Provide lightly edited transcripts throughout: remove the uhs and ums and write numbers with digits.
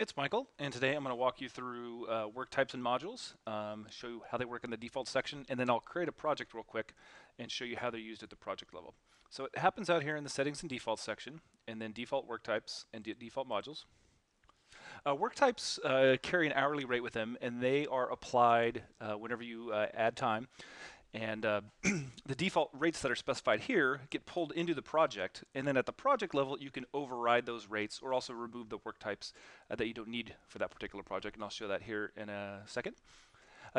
It's Michael, and today I'm going to walk you through work types and modules, show you how they work in the default section, and then I'll create a project real quick and show you how they're used at the project level. So it happens out here in the settings and defaults section, and then default work types and default modules. Work types carry an hourly rate with them, and they are applied whenever you add time. And the default rates that are specified here get pulled into the project, and then at the project level you can override those rates or also remove the work types that you don't need for that particular project, and I'll show that here in a second.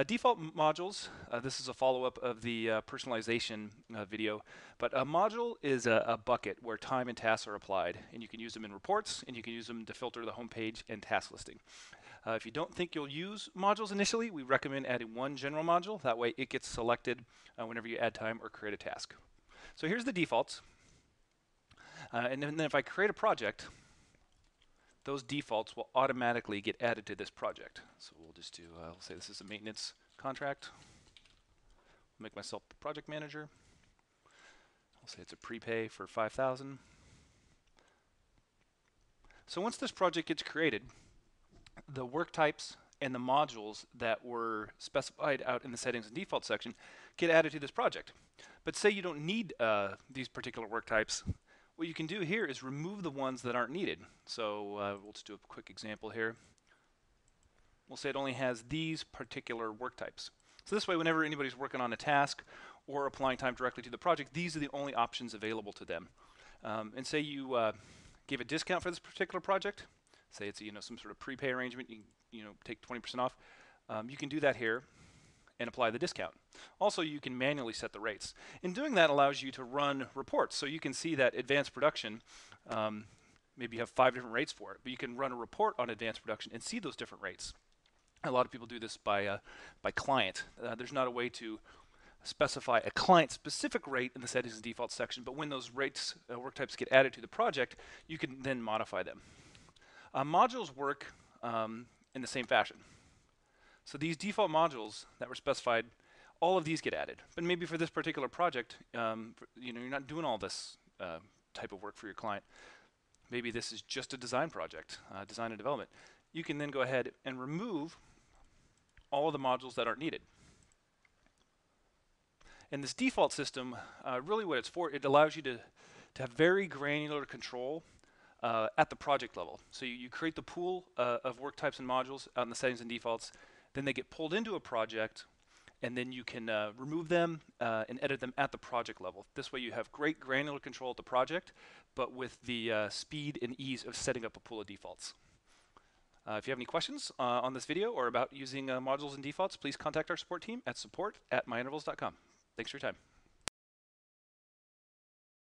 Default modules, this is a follow-up of the personalization video, but a module is a bucket where time and tasks are applied, and you can use them in reports, and you can use them to filter the home page and task listing. If you don't think you'll use modules initially, we recommend adding one general module. That way it gets selected whenever you add time or create a task. So here's the defaults. And then if I create a project, those defaults will automatically get added to this project. So we'll just do, we'll say this is a maintenance contract. I'll make myself the project manager. I'll say it's a prepay for 5,000. So once this project gets created, the work types and the modules that were specified out in the settings and default section get added to this project. But say you don't need these particular work types, what you can do here is remove the ones that aren't needed. So we'll just do a quick example here. We'll say it only has these particular work types. So this way, whenever anybody's working on a task or applying time directly to the project, these are the only options available to them. And say you gave a discount for this particular project. Say it's some sort of prepay arrangement, you take 20% off. You can do that here and apply the discount. Also, you can manually set the rates. And doing that allows you to run reports. So you can see that advanced production, maybe you have 5 different rates for it, but you can run a report on advanced production and see those different rates. A lot of people do this by client. There's not a way to specify a client-specific rate in the settings and defaults section, but when those rates, work types get added to the project, you can then modify them. Modules work in the same fashion. So these default modules that were specified, all of these get added. But maybe for this particular project, you're not doing all this type of work for your client. Maybe this is just a design project, design and development. You can then go ahead and remove all of the modules that aren't needed. And this default system, really what it's for, it allows you to have very granular control at the project level. So you create the pool of work types and modules out in the settings and defaults, then they get pulled into a project, and then you can remove them and edit them at the project level. This way you have great granular control at the project, but with the speed and ease of setting up a pool of defaults. If you have any questions on this video or about using modules and defaults, please contact our support team at support@myintervals.com. Thanks for your time.